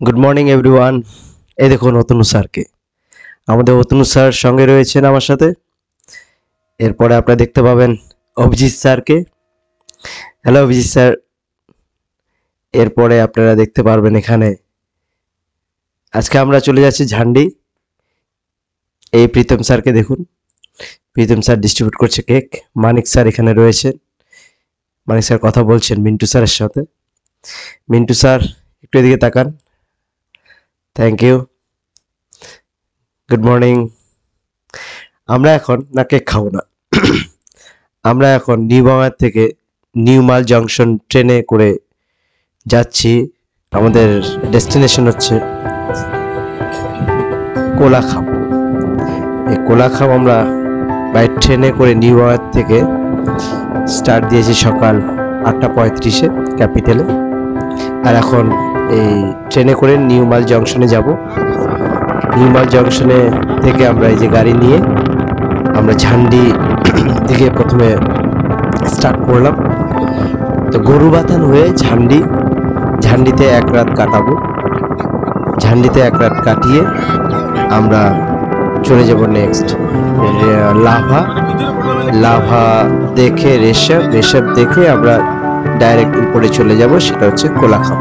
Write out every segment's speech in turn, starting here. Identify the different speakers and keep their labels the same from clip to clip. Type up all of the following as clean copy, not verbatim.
Speaker 1: Good morning everyone. এই দেখুন অতনু স্যারকে, আমাদের অতনু স্যার সঙ্গে রয়েছেন আমার সাথে। এরপরে আপনারা দেখতে পাবেন অভিজিৎ স্যারকে। Hello Abhijit sir. এরপরে আপনারা দেখতে পারবেন এখানে আজকে আমরা চলে যাচ্ছি ঝান্ডি। এই প্রীতম স্যারকে দেখুন, প্রীতম স্যার ডিস্ট্রিবিউট করছে কেক। মানিক স্যার এখানে রয়েছেন, মানিক স্যার কথা বলছেন মিন্টু স্যারের সাথে। মিন্টু স্যার একটু এদিকে তাকান। Thank you, good morning. আমরা এখন না কেক খাবো না, আমরা এখন নিউ বাংলার থেকে নিউ মাল জংশন ট্রেনে করে যাচ্ছি। আমাদের ডেস্টিনেশন হচ্ছে কোলাখাম। এই কোলাখাম আমরা বাই ট্রেনে করে নিউ বাংলার থেকে স্টার্ট দিয়েছি সকাল 8:35-এ ক্যাপিটালে। আর এখন এই ট্রেনে করে নিউ মাল জংশনে যাব। নিউ মাল জংশনে থেকে আমরা এই যে গাড়ি নিয়ে আমরা ঝান্ডি থেকে প্রথমে স্টার্ট করলাম। তো গরুবাথান হয়ে ঝান্ডিতে এক রাত কাটাবো। ঝান্ডিতে এক রাত কাটিয়ে আমরা চলে যাব নেক্সট লাভা দেখে রেশাব দেখে আমরা ডাইরেক্ট উপরে চলে যাব, সেটা হচ্ছে কোলাখাম।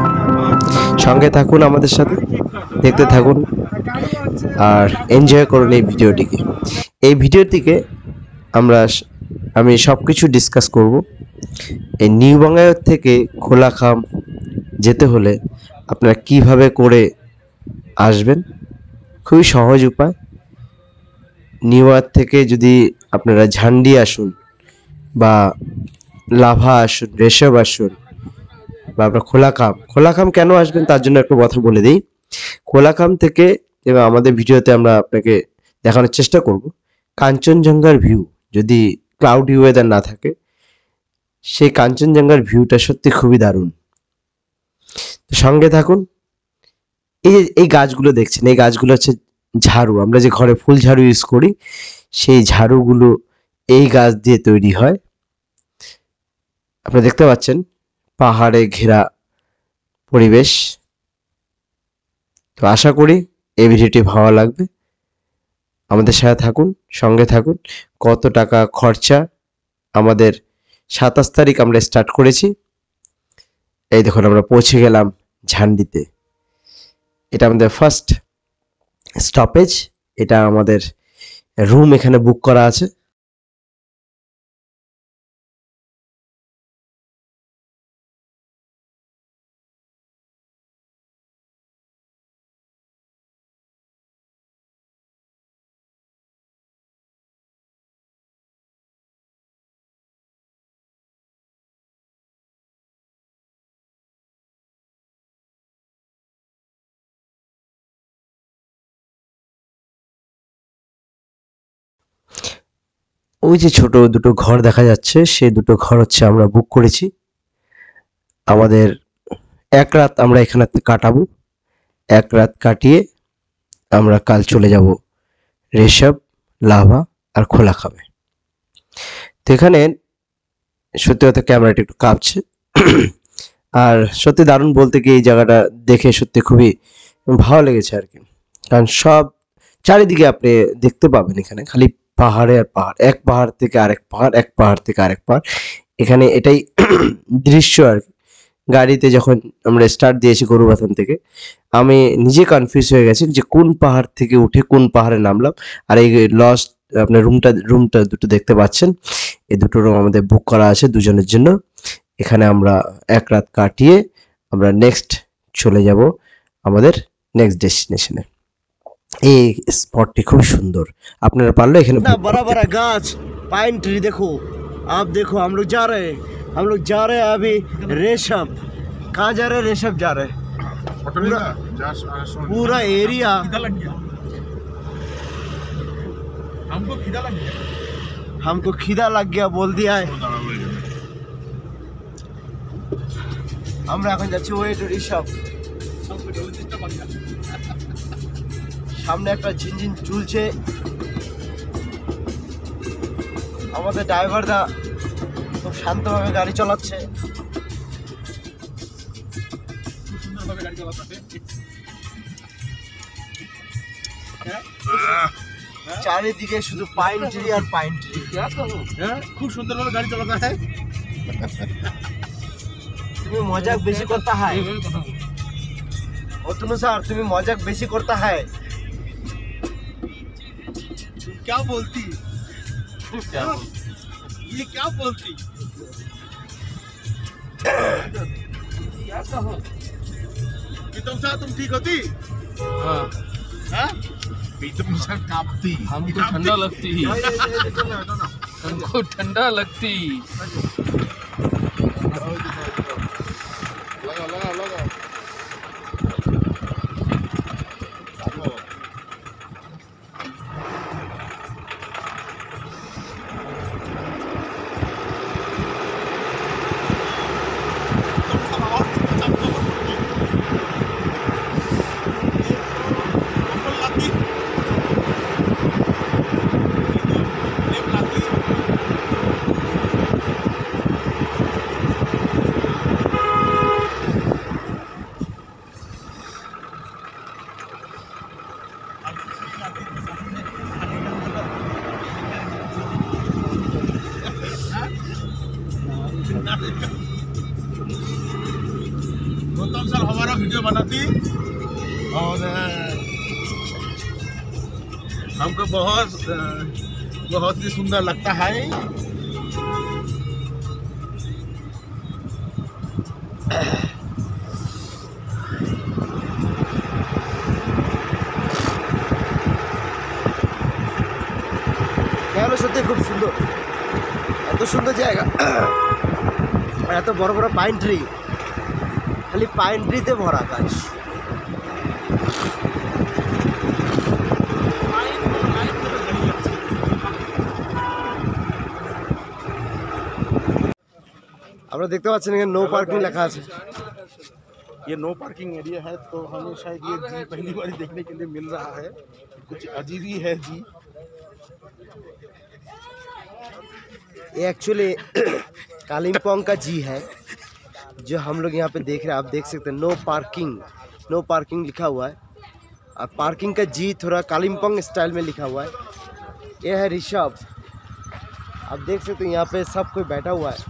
Speaker 1: সঙ্গে থাকুন আমাদের সাথে, দেখতে থাকুন আর এনজয় করুন এই ভিডিওটিকে। এই ভিডিওটিকে আমি সব কিছু ডিসকাস করব। এই নিউ বাংলাদেশ থেকে কোলাখাম যেতে হলে আপনারা কিভাবে করে আসবেন, খুবই সহজ উপায়। নিউ ইয়র্ক থেকে যদি আপনারা ঝান্ডি আসুন বা লাভা আসুন, রেশাব আসুন বা আপনার কোলাখাম কেন আসবেন তার জন্য একটু কথা বলে দিই। কোলাখাম থেকে এবং আমাদের ভিডিওতে আমরা আপনাকে দেখানোর চেষ্টা করব কাঞ্চনজঙ্ঘার ভিউ। যদি ক্লাউডি ওয়েদার না থাকে, সেই কাঞ্চনজঙ্ঘার ভিউটা সত্যি খুবই দারুণ। তো সঙ্গে থাকুন। এই গাছগুলো দেখছেন, এই গাছগুলো হচ্ছে ঝাড়ু। আমরা যে ঘরে ফুল ঝাড়ু ইউজ করি, সেই ঝাড়ুগুলো এই গাছ দিয়ে তৈরি হয়। আপনারা দেখতে পাচ্ছেন পাহাড়ে ঘেরা পরিবেশ। তো আশা করি এই ভিডিওটি ভালো লাগবে। আমাদের সাথে থাকুন, সঙ্গে থাকুন। কত টাকা খরচা আমাদের 27 তারিখ আমরা স্টার্ট করেছি। এই দেখুন আমরা পৌঁছে গেলাম ঝান্ডিতে। এটা আমাদের ফার্স্ট স্টপেজ। এটা আমাদের রুম এখানে বুক করা আছে। ওই যে ছোট দুটো ঘর দেখা যাচ্ছে, সেই দুটো ঘর হচ্ছে আমরা বুক করেছি। আমাদের এক রাত আমরা এখানে কাটাবো। এক রাত কাটিয়ে আমরা কাল চলে যাব রেশাব, লাভা আর কোলাখামে। তো এখানে সত্যি কথা ক্যামেরাটা একটু কাঁপছে। আর সত্যি দারুণ বলতে কি, এই জায়গাটা দেখে সত্যি খুবই ভালো লেগেছে আর কি। কারণ সব চারিদিকে আপনি দেখতে পাবেন এখানে খালি পাহাড়ে আর পাহাড়, এক পাহাড় থেকে আরেক পাহাড়, এক পাহাড় থেকে আরেক পাহাড়। এখানে এটাই দৃশ্য আর কি। গাড়িতে যখন আমরা স্টার্ট দিয়েছি গরুবাথান থেকে, আমি নিজে কনফিউজ হয়ে গেছি যে কোন পাহাড় থেকে উঠে কোন পাহাড়ে নামলাম। আর এই লস্ট আপনার রুমটা দুটো দেখতে পাচ্ছেন, এই দুটো রুম আমাদের বুক করা আছে দুজনের জন্য। এখানে আমরা এক রাত কাটিয়ে আমরা নেক্সট চলে যাব আমাদের নেক্সট ডেস্টিনেশনে। এই স্পটটি খুব সুন্দর, আপনারা পারলে এখানে
Speaker 2: बड़ा बड़ा गाछ पाइन ट्री देखो। आप देखो हम लोग जा रहे हैं अभी ऋषभ। कहाँ जा रहे हैं? ऋषभ जा रहे हैं। पूरा एरिया हमको खिदा लग गया बोल दिया है। আমরা এখন যাচ্ছি ওয়ে টু ঋষভ। সামনে একটা ঝিনঝিন চলছে। আমাদের ড্রাইভাররা খুব শান্তভাবে গাড়ি চালাচ্ছে। চারিদিকে শুধু পাইন ট্রি আর পাইন ট্রি।
Speaker 3: খুব সুন্দরভাবে গাড়ি চালাতে হয়।
Speaker 2: তুমি মজাক বেশি করতা হয় অতনু স্যার, তুমি মজাক বেশি করতা হয়।
Speaker 3: क्या बोलती ये क्या बोलती प्रीतम सर तुम ठीक होती?
Speaker 4: हाँ,
Speaker 3: हाँ? प्रीतम सर कांपती।
Speaker 4: हमको ठंडा लगती हमको ठंडा लगती।
Speaker 3: लगा लगा लगा गौतम सर हमारा वीडियो बनाती और हमको बहुत ही सुंदर लगता है।
Speaker 2: কেন সত্যি খুব সুন্দর, এত সুন্দর জায়গা আর এত বড় বড় পাইন ট্রি, খালি পাইন ট্রিতে ভরা গাছ। আমরা দেখতে পাচ্ছেন এখানে নো পার্কিং লেখা আছে।
Speaker 3: ये नो पार्किंग एरिया है, तो हमें शायद ये जी पहली बार देखने के लिए मिल रहा है। कुछ अजीब ही है जी।
Speaker 2: ये एक्चुअली कालिम्पोंग का जी है जो हम लोग यहाँ पे देख रहे हैं। आप देख सकते हैं नो पार्किंग लिखा हुआ है और पार्किंग का जी थोड़ा कालिम्पोंग स्टाइल में लिखा हुआ है। ये है ऋषभ, आप देख सकते हैं यहाँ पे सब कोई बैठा हुआ है।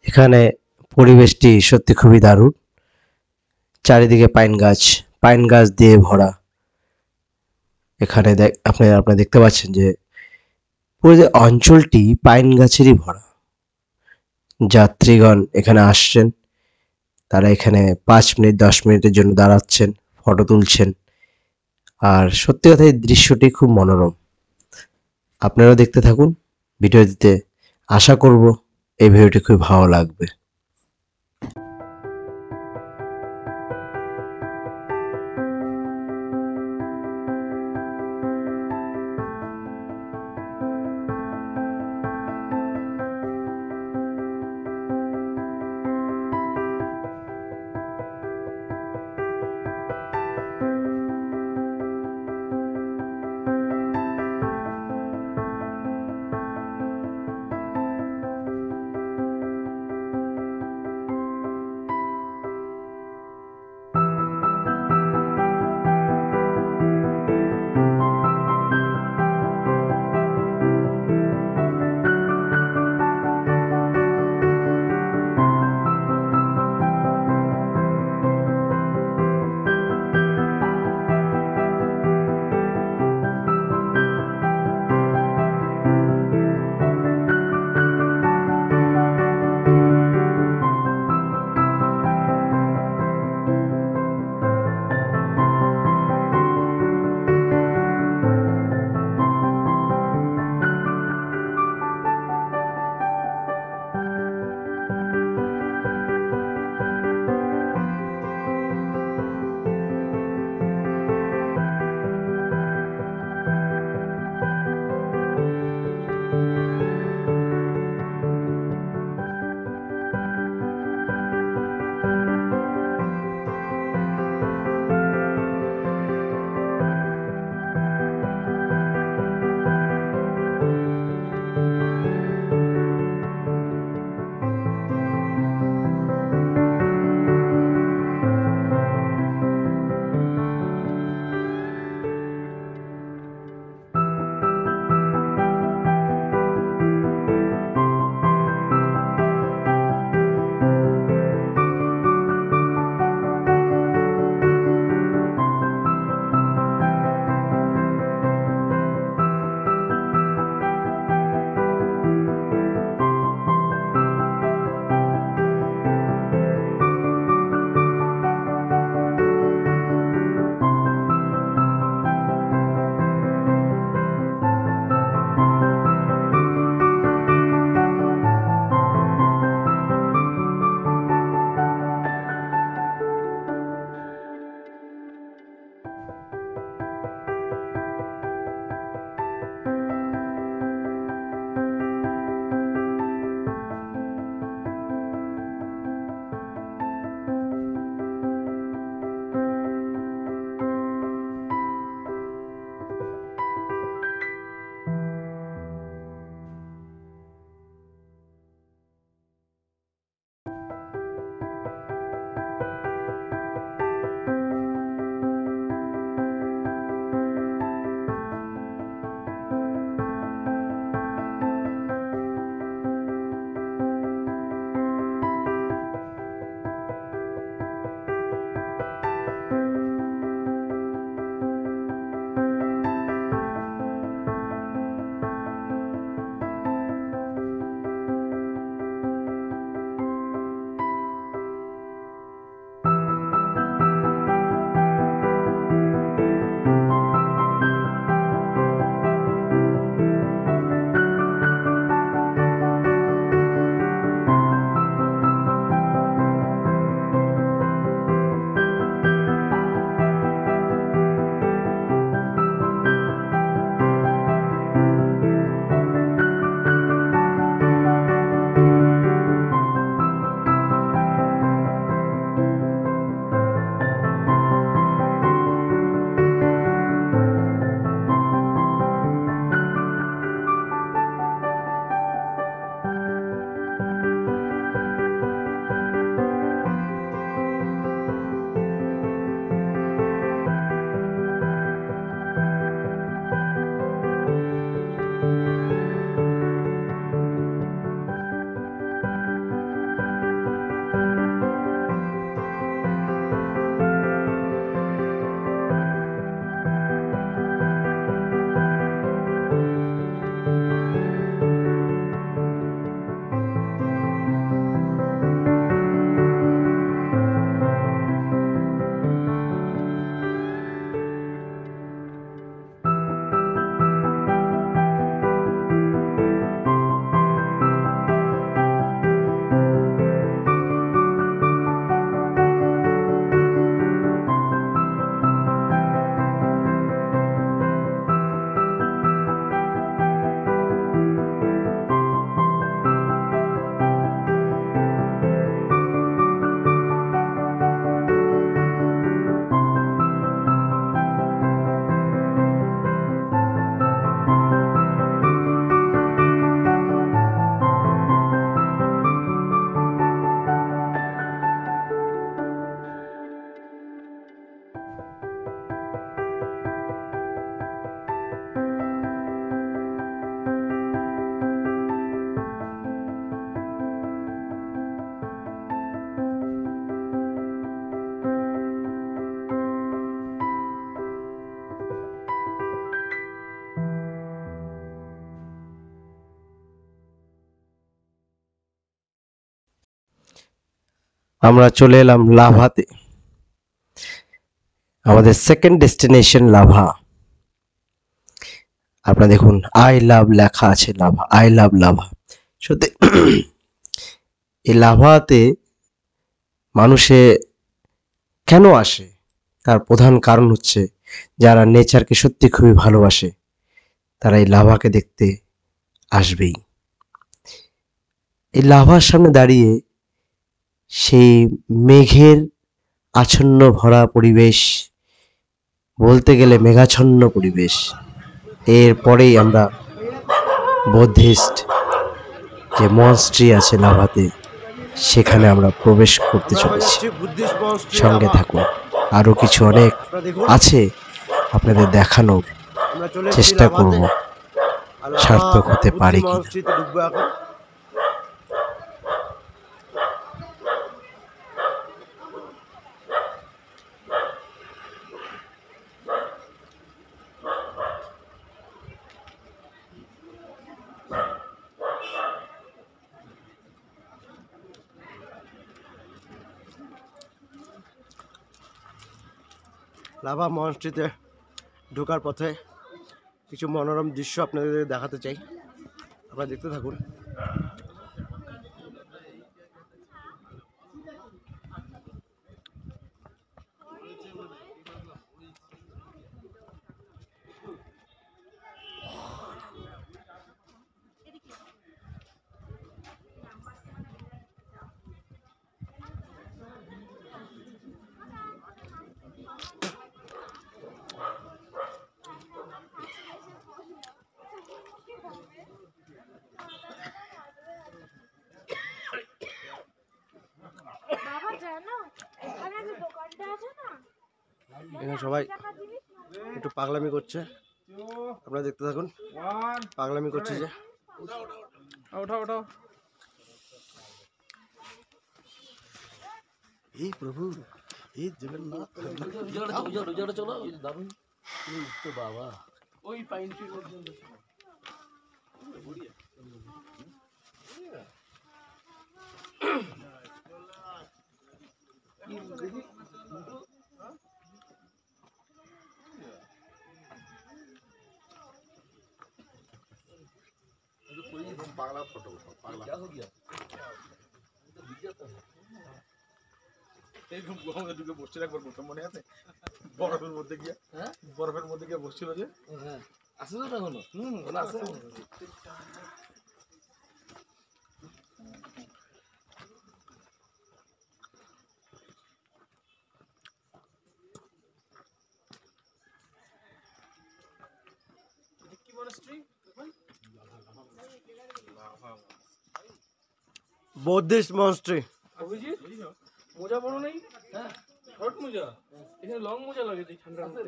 Speaker 1: এখানে পরিবেশটি সত্যি খুবই দারুণ। চারিদিকে পাইন গাছ দিয়ে ভরা। এখানে আপনারা দেখতে পাচ্ছেন যে পুরো যে অঞ্চলটি পাইন গাছেরই ভরা। যাত্রীগণ এখানে আসছেন, তারা এখানে 5 মিনিট 10 মিনিটের জন্য দাঁড়াচ্ছেন, ফটো তুলছেন। আর সত্যি কথা এই দৃশ্যটি খুব মনোরম। আপনারাও দেখতে থাকুন ভিডিওটিতে। আশা করব এই ভিডিওটি খুব ভালো লাগবে। আমরা চলে এলাম লাভাতে। আমাদের সেকেন্ড ডেস্টিনেশন লাভা। আপনারা দেখুন আই লাভ লেখা আছে, লাভা, আই লাভ লাভা। সত্যি এই লাভাতে মানুষে কেন আসে, তার প্রধান কারণ হচ্ছে যারা নেচারকে সত্যি খুবই ভালোবাসে তারা এই লাভাকে দেখতে আসবেই। এই লাভার সামনে দাঁড়িয়ে সেই মেঘের আচ্ছন্ন ভরা পরিবেশ, বলতে গেলে মেঘাচ্ছন্ন পরিবেশ, এরপরেই আমরা বুদ্ধিস্ট যে মনস্ট্রি আছে লাভাতে সেখানে আমরা প্রবেশ করতে চলেছি।
Speaker 2: বুদ্ধিস্ট মনস্ট্রি
Speaker 1: সঙ্গে থাকুন, আরো কিছু অনেক
Speaker 2: আপনারা দেখুন,
Speaker 1: আছে আপনাদের দেখানোর
Speaker 2: আমরা চলে এসেছি
Speaker 1: চেষ্টা
Speaker 2: লাভাতে।
Speaker 1: করব,
Speaker 2: আর লাভা
Speaker 1: সার্থক হতে
Speaker 2: বুদ্ধি
Speaker 1: পারে কিনা।
Speaker 2: মনস্ট্রিতে ঢুকবো এখন। লাভা মনস্ট্রিতে ঢোকার পথে কিছু মনোরম দৃশ্য আপনাদের দেখাতে চাই, আপনারা দেখতে থাকুন।
Speaker 5: বাবা জানো এখানে যে দোকানটা আছে না,
Speaker 2: এখানে সবাই একটু পাগলামি করছে, আপনারা দেখতে থাকুন। পাগলামি করছে যে हे प्रभु, हे जगन्नाथ।
Speaker 4: ওই পাইন ট্রি পর্যন্ত।
Speaker 3: এইরকম গরমে ঢুকে বসছিল একবার, প্রথম মনে আছে বরফের মধ্যে গিয়ে, বরফের মধ্যে গিয়ে বসছিল যে।
Speaker 4: আসে তো এখনো?
Speaker 3: আছে।
Speaker 2: Buddhist Montessori.
Speaker 4: অভিজিৎ মোজা পরো নাই? হ্যাঁ, শর্ট মোজা। এখানে লং মোজা লাগে যে ঠান্ডা আছে।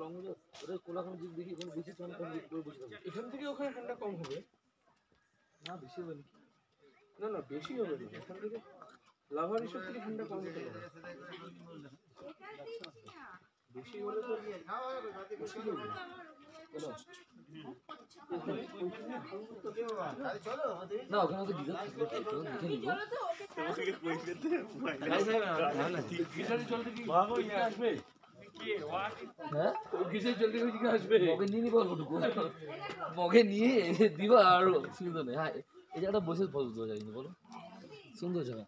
Speaker 4: লং মোজা ওরে কোলাখান যদি দেখি এখানে বেশি ঠান্ডা কম বসে যাবে। এখান থেকে ওখানে ঠান্ডা কম হবে না, বেশি হবে নাকি? না না, বেশি হবে না। এখান থেকে লাভার এসব থেকে ঠান্ডা কম হতে পারে। বেশি হলে তো মুশকিল হবে। না ওখানে তো ডিজেল দেখে নিব। গিজারের জল থেকে আসবে? হ্যাঁ, গিজারের জল থেকে আসবে? মগে নিয়ে নিবো অল্পটুকু, মগে নিয়ে দিবা আর সুবিধা নেই। হ্যাঁ, এই জায়গাটা বসে ফটো দেওয়া যায় বলো, সুন্দর জায়গা।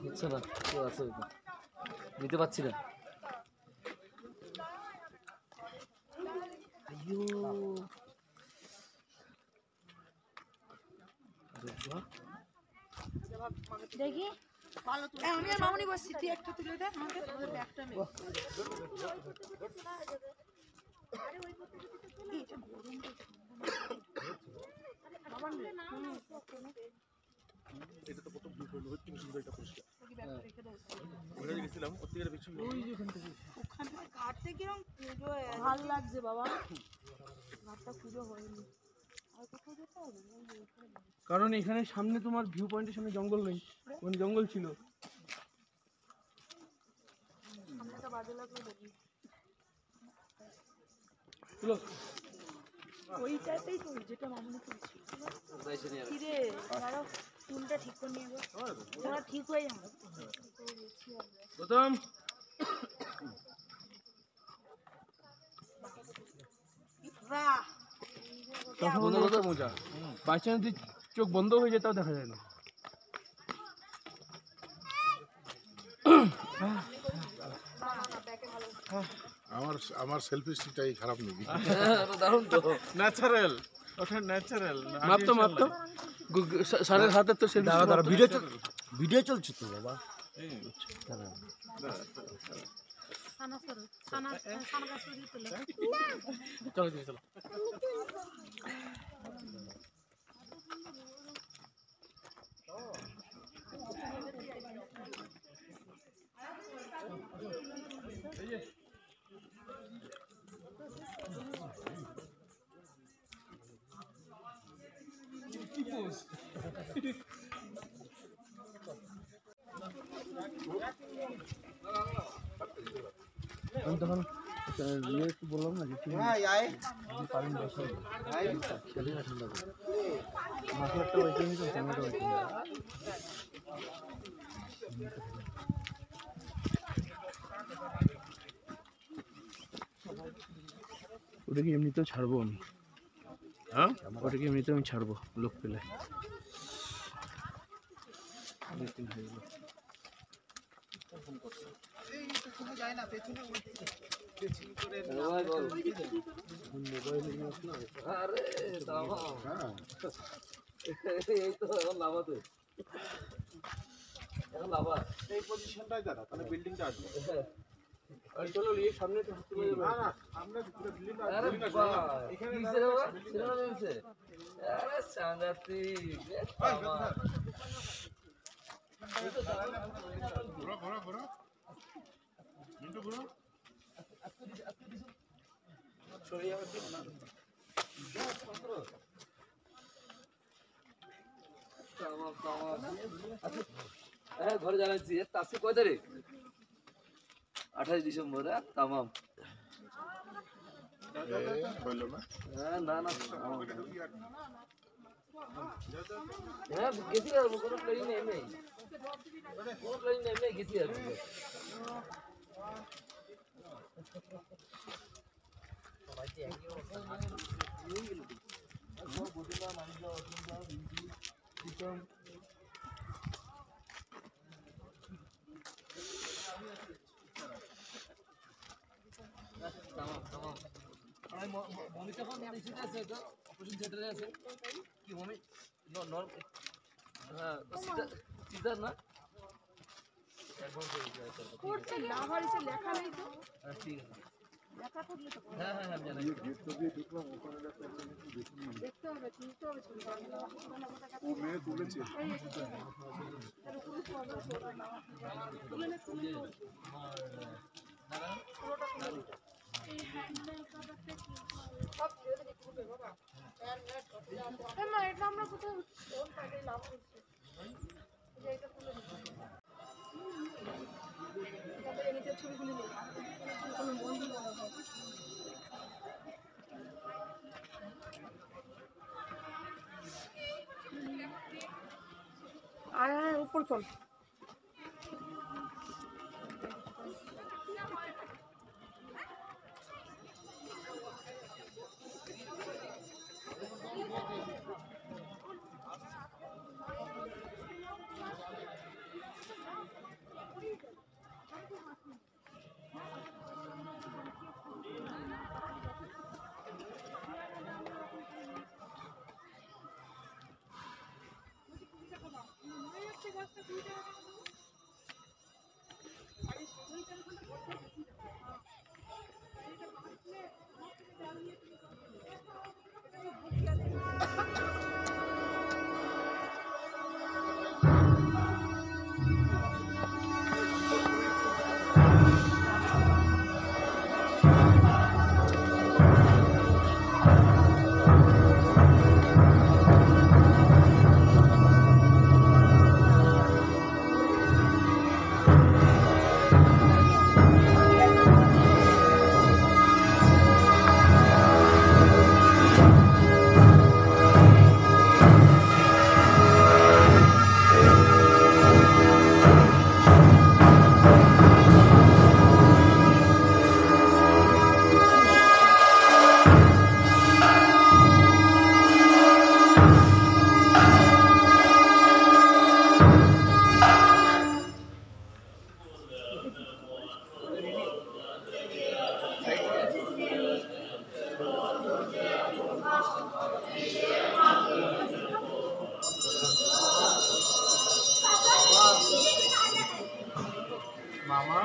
Speaker 4: হচ্ছে না, কেউ আছে নিতে পারছি না।
Speaker 5: দেখি
Speaker 6: আমি আর মামনি বসছি, তুই একটা তুলে দে আমাকে, তোদের ব্যাগটা নে।
Speaker 3: এটা তো প্রথম ভিউ পয়েন্ট, তুমি সুন্দর একটা পরিষ্কার ওখানে গেছিলাম, ওর থেকে বেশি
Speaker 6: ওখানে ঘাটতে কিরম পুজো
Speaker 5: ভাল লাগছে বাবা, ঘাটটা পুজো হয়নি। আর কোথাও যেতে হবে?
Speaker 4: কারণ এখানে সামনে তোমার ভিউ পয়েন্টের সামনে জঙ্গল নেই, মানে জঙ্গল ছিল।
Speaker 5: সামনেটা বাজে লাগলো দেখি।
Speaker 6: ওইটাতেই তো যেটা মামনি তুলছি। কি রে দাঁড়াও,
Speaker 5: চুলটা ঠিক করে নিয়ে গো ওরা ঠিক হয়ে যাবে
Speaker 4: গৌতম
Speaker 5: বাহ
Speaker 4: বন্ধ মোজা বাই চান্স যদি চোখ বন্ধ হয়ে যায় তাও দেখা যায় না
Speaker 3: আমার সেলফি স্টিকটাই খারাপ নাকি?
Speaker 4: দারুণ তো ন্যাচারাল ওটা ন্যাচারাল মাপতো সাড়ে হাতে তো সেলফি
Speaker 2: দাঁড়া দাঁড়া ভিডিও চলছে তো বাবা।
Speaker 5: সানা সরো সানা সানা সরি তুলে
Speaker 4: চলো চলো আমি তখন একটু বললাম না যে তুমি পারেন বসে খেলে না ঠান্ডা করে মাকে একটা ওইটা নিয়ে চলছে আমি একটা ওটাকে এমনিতেও ছাড়বো আমি
Speaker 3: হ্যাঁ
Speaker 4: ওটাকে এমনিতেও আমি ছাড়বো লোক পেলে অনেকদিন হয়ে গেল
Speaker 3: এই পজিশনটাই দাঁড়া তাহলে বিল্ডিংটা আসবে।
Speaker 4: চলো এই সামনে তো হাঁটতে পারবে
Speaker 3: না না সামনে পুরো বিল্ডিংটা এখানে ঘোরা ঘোরা ঘোরা মিন্টু ঘোরা
Speaker 7: ঘরে জানাচ্ছি তাসে কয় তারিখ 28 ডিসেম্বর তামাম
Speaker 3: হইল না
Speaker 7: না না হ্যাঁ গেছি আর কোনো প্লেন নেই কোনো প্লেন নেই গেছি আর মমি তখন নিচে আছে তো অপারেশন থিয়েটারে আছে কি মমি নরম হ্যাঁ সিজার না
Speaker 5: করছে লাভার এসে লেখা নেই তো
Speaker 7: ঠিক আছে
Speaker 5: লেখা করলে তো
Speaker 7: হ্যাঁ হ্যাঁ আমি জানি
Speaker 5: দেখতে হবে তুলতে হবে ছবিটা
Speaker 3: ও মেয়ে তুলেছে
Speaker 5: তুলে নে তুলে এই হ্যান্ডেল কাটাতে সব ছেড়ে দিতে হবে বাবা মা এটা আমরা কোথাও ওর সাইডে লাভ করছি যে এটা তুলে নিতে তারপরে নিচে ছবিগুলি নেই কোনো বন্ধু বানাবো আয় উপর চল গাছটা
Speaker 4: মামা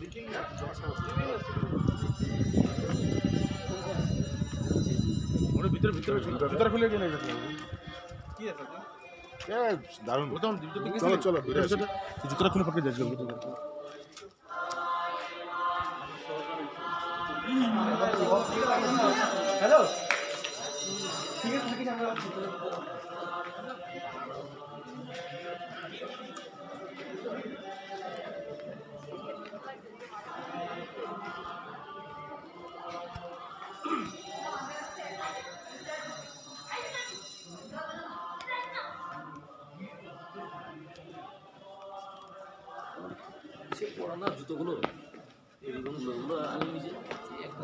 Speaker 3: লিখিং ভিতরে ভিতরে ভিতরে খুলে গেলে কি আছে দারুণ চলো চলো ভিতরে খুলে পড়ে যাচ্ছে
Speaker 4: হ্যালো
Speaker 7: সে পড়ানো জুতোগুলো এরকম ওগুলো আমি নিজে একটা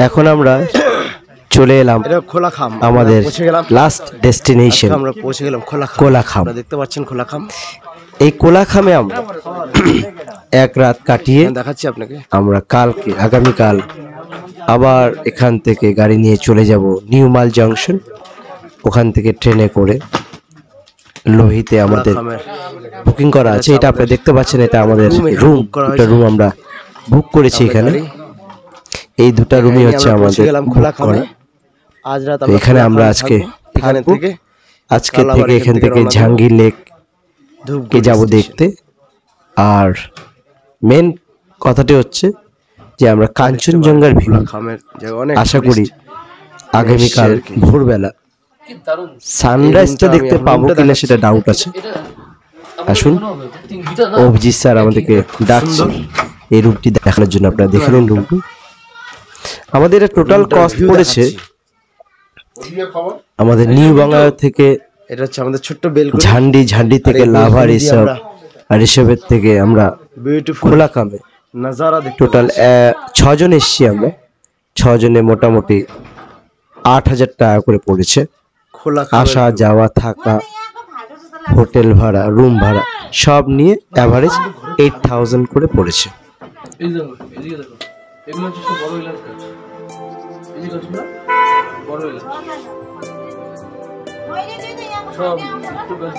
Speaker 1: এখন আমরা চলে এলাম
Speaker 2: এটা খোলাখাম
Speaker 1: আমাদের
Speaker 2: পৌঁছে গেলাম
Speaker 1: লাস্ট ডেস্টিনেশন
Speaker 2: আমরা পৌঁছে গেলাম খোলাখাম
Speaker 1: কোলাখাম।
Speaker 2: আপনারা দেখতে পাচ্ছেন খোলাখাম
Speaker 1: এই কোলাখামে আমরা এক রাত কাটিয়ে
Speaker 2: দেখাচ্ছি আপনাকে
Speaker 1: আমরা আগামীকাল আবার এখান থেকে গাড়ি নিয়ে চলে যাব নিউ মাল জংশন। ওখান থেকে ট্রেনে করে লোহিতে আমাদের
Speaker 2: খোলাখামের
Speaker 1: বুকিং করা আছে। এটা আপনারা দেখতে পাচ্ছেন, এটা আমাদের রুম। দুটো রুম আমরা বুক করেছি এখানে। এই দুটো রুমই হচ্ছে
Speaker 2: আমরা পৌঁছে
Speaker 1: আমাদের
Speaker 2: গেলাম
Speaker 1: বুক
Speaker 2: খোলাখামে।
Speaker 1: করা।
Speaker 2: আজ রাত
Speaker 1: তো এখানে আমরা আজকে
Speaker 2: এখানে
Speaker 1: থাকবো।
Speaker 2: থেকে
Speaker 1: আজকে
Speaker 2: কাল আবার
Speaker 1: থেকে এখান থেকে
Speaker 2: রওনা দেব।
Speaker 1: জাহাঙ্গীর লেক কে
Speaker 2: ধূপগুড়ি
Speaker 1: যাব
Speaker 2: স্টেশন।
Speaker 1: দেখতে। আর মেন কথাটি হচ্ছে যে আমরা কাঞ্চনজঙ্ঘার ভিউ
Speaker 2: খোলাখামের জায়গা অনেক
Speaker 1: আশা করি আগামীকাল
Speaker 2: এসছে আর কি।
Speaker 1: ভোরবেলা
Speaker 7: কি দারুণ
Speaker 1: সানরাইজটা
Speaker 2: আমি
Speaker 1: দেখতে
Speaker 2: এখন
Speaker 1: পাবো
Speaker 2: রুমটা
Speaker 1: কিনা
Speaker 2: দেখাচ্ছি।
Speaker 1: সেটা ডাউট আছে।
Speaker 7: এটা
Speaker 1: আসুন,
Speaker 7: তিন বিটা না
Speaker 1: অভিজিৎ স্যার আমাদেরকে ডাকছেন এই রুমটি দেখানোর জন্য। আপনারা দেখে নিন রুমটি। আমাদের এটা টোটাল
Speaker 2: রুমটার
Speaker 1: কস্ট
Speaker 2: view
Speaker 1: পড়েছে
Speaker 2: দেখাচ্ছি।
Speaker 1: আমাদের নিউ বাংলা থেকে
Speaker 2: এটা হচ্ছে আমাদের ছোট্ট বেলকুনি
Speaker 1: ঝান্ডি থেকে
Speaker 2: আর এই
Speaker 1: লাভার
Speaker 2: বেলকুনি দিয়ে
Speaker 1: এসব
Speaker 2: আমরা
Speaker 1: আর এসবের থেকে আমরা
Speaker 2: বিউটিফুল
Speaker 1: খোলাখামে
Speaker 2: নজারা দেখতে
Speaker 1: টোটাল 6 জন এসছি আমরা। 6 জনে মোটামুটি 8,000 টাকা করে পড়েছে।
Speaker 2: খোলাখামের
Speaker 1: আসা যাওয়া থাকা হোটেল ভাড়া রুম ভাড়া সব নিয়ে অ্যাভারেজ 8,000 করে পড়েছে।
Speaker 4: এই দেখো এদিকে দেখো, এগুলো হচ্ছে সব বড় এলাচ গাছ। এই যে গাছগুলো বড় এলাচ সব একটু গাছ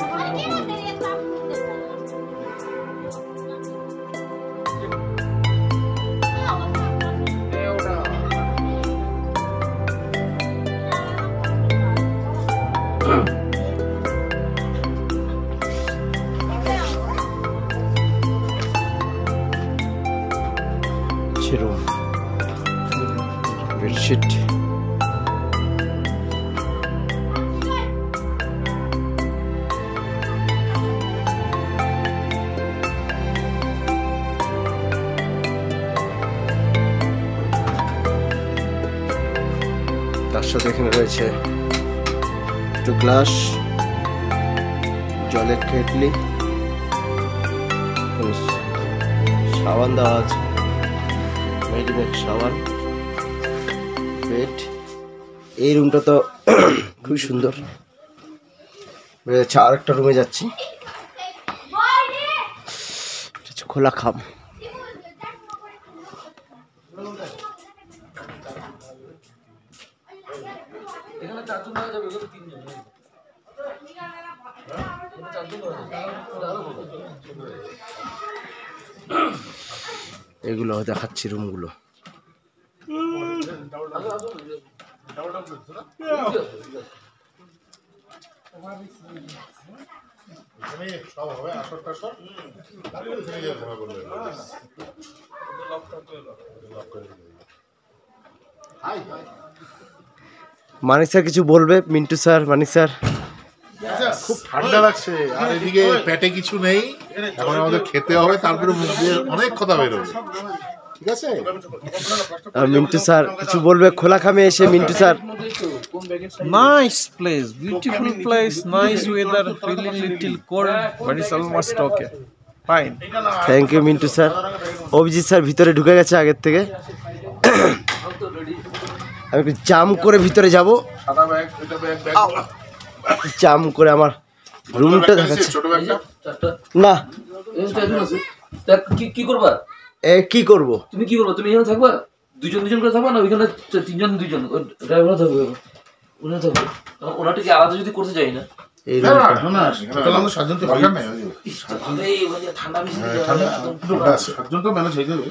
Speaker 2: রুম বেডশিট তার সাথে এখানে রয়েছে একটু গ্লাস, জলের কেটলি, সাবান দেওয়া আছে, মেডিমেড সাবান, বেড। এই রুমটা তো খুবই সুন্দর। আর একটা রুমে যাচ্ছি, খোলাখাম। এগুলো দেখাচ্ছি রুমগুলো। মানিক স্যার কিছু বলবে? মিন্টু স্যার, মানিক স্যার।
Speaker 8: খুব ঠান্ডা লাগছে আর এদিকে পেটে কিছু নেই, এখন আমাদের খেতে হবে, তারপরে মুখ দিয়ে অনেক কথা বেরোবে, ঠিক আছে?
Speaker 2: আর মিন্টু স্যার কিছু বলবে খোলাখামে এসে? Mintu sir.
Speaker 9: Nice place, beautiful place, nice weather, feeling little cold, but it's almost okay. Fine.
Speaker 2: Thank you Mintu sir. Abhijit sir ভিতরে ঢুকে গেছে আগের থেকে। আমি একটু জাম করে ভিতরে যাব,
Speaker 8: সাদা ব্যাগ, এটা ব্যাগ,
Speaker 2: জাম করে আমার রুমটা দেখাচ্ছে।
Speaker 8: ছোট ব্যাগটা
Speaker 2: না
Speaker 7: কি করবা?
Speaker 2: কি করব?
Speaker 7: তুমি কি করবা? তুমি এখানে থাকবা, দুজন করে থাকবা না ওইখানে তিনজন ড্রাইভার থাকবে, ওখানে থাকবে। ওনাটা কি আলাদা যদি করতে চাই না?
Speaker 2: এই
Speaker 8: না
Speaker 2: রুমটা
Speaker 8: না, তাহলে আমাদের সাতজন তো দরকার নাই,
Speaker 7: ঠান্ডা বেশি
Speaker 8: সাতজন তো ম্যানেজ হয়ে যাবে।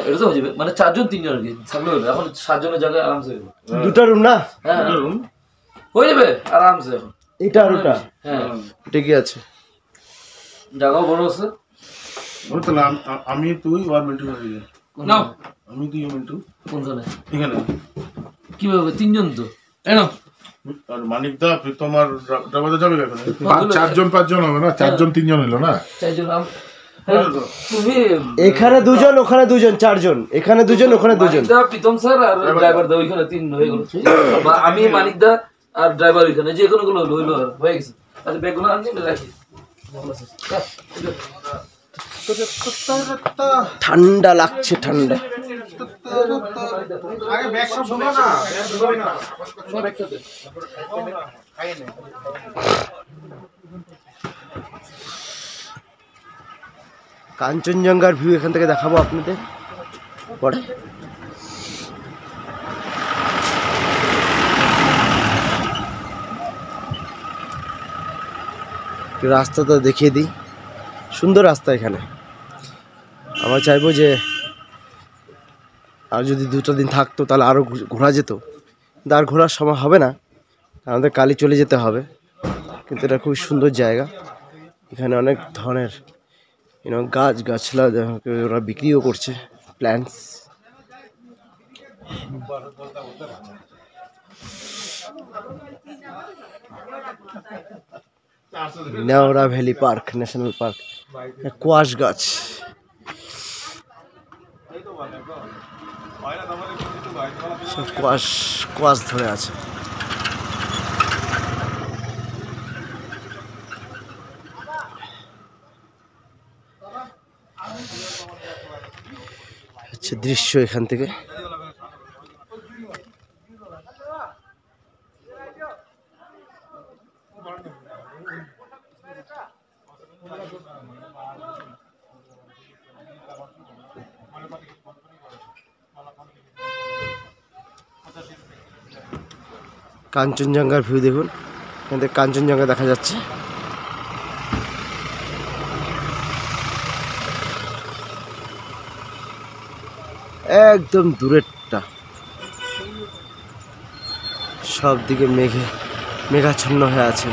Speaker 7: এটা তো হয়ে যাবে, মানে 4 জন 3 জন আর কি থাকলে হবে। এখন 7 জনের জায়গায় আরামসে হবে।
Speaker 2: দুটো রুম না?
Speaker 7: হ্যাঁ হয়ে যাবে আরামসে। এখন
Speaker 2: এটা আর ওটা
Speaker 7: হ্যাঁ
Speaker 2: ঠিকই আছে,
Speaker 7: জায়গাও বড় আছে।
Speaker 3: তাহলে আমি তুই আর মিন্টু
Speaker 7: না
Speaker 3: আমি তুই মিন্টু
Speaker 7: কোনখানে?
Speaker 3: এখানে
Speaker 7: কিভাবে? 3 জন তো
Speaker 3: আর মানিক দা প্রীতম আর ড্রাইভার যাবে এখানে।
Speaker 8: 4জন হবে না, 4জন 3জন হলো না?
Speaker 7: 4 জন। তুমি
Speaker 2: এখানে দুজন ওখানে দুজন, 4 জন। এখানে দুজন ওখানে দুজন।
Speaker 7: প্রীতম স্যার আর ড্রাইভার দা ওইখানে 3 হয়ে গেল। বা আমি মানিক দা আর ড্রাইভার ওইখানে, যে কোনো গুলো হইলো আর হয়ে গেছে। আচ্ছা ব্যাগগুলো আনছি রাখি।
Speaker 2: ঠান্ডা লাগছে, ঠান্ডা। কাঞ্চনজঙ্ঘার ভিউ এখান থেকে দেখাবো আপনাদের পরে। রাস্তাটা দেখিয়ে দিই, সুন্দর রাস্তা এখানে। আমরা চাইবো যে আর যদি 2টা দিন থাকতো তাহলে আরও ঘোরা যেত, কিন্তু আর ঘোরার সময় হবে না, আমাদের কালই চলে যেতে হবে। কিন্তু এটা খুব সুন্দর জায়গা, এখানে অনেক ধরনের গাছগাছলা ওরা বিক্রিও করছে, plants. Neora valley park, national park. Quash গাছ, সব কোয়াশ ধরে আছে। হচ্ছে দৃশ্য এখান থেকে। কাঞ্চনজঙ্ঘার ভিউ দেখুন, এখান থেকে কাঞ্চনজঙ্ঘা দেখা যাচ্ছে। একদম দূরেরটা, সব দিকে মেঘাচ্ছন্ন হয়ে আছে।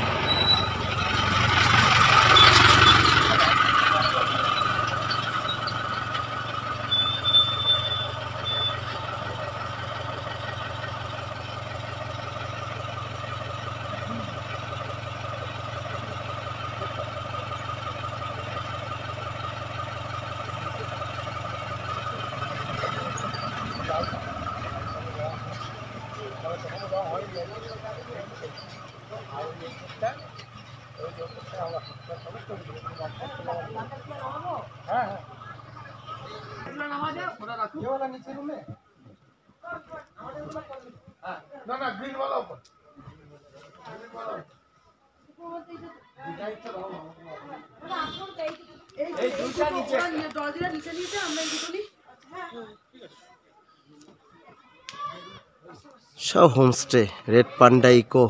Speaker 2: সব homestay, red panda eco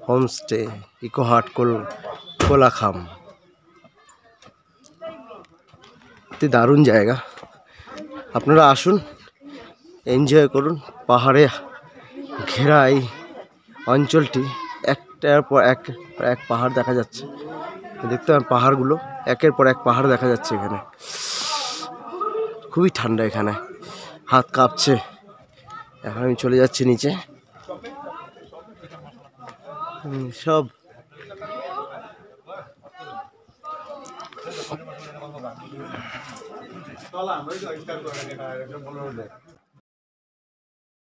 Speaker 2: homestay, eco hut Kolakham. দারুণ জায়গা, আপনারা আসুন, এনজয় করুন। পাহাড়ে ঘেরা এই অঞ্চলটি, একটার পর এক পাহাড় দেখা যাচ্ছে। দেখতে পাবেন পাহাড়গুলো, একের পর এক পাহাড় দেখা যাচ্ছে এখানে। খুবই ঠান্ডা এখানে, হাত কাঁপছে। এখন আমি চলে যাচ্ছি নিচে। সব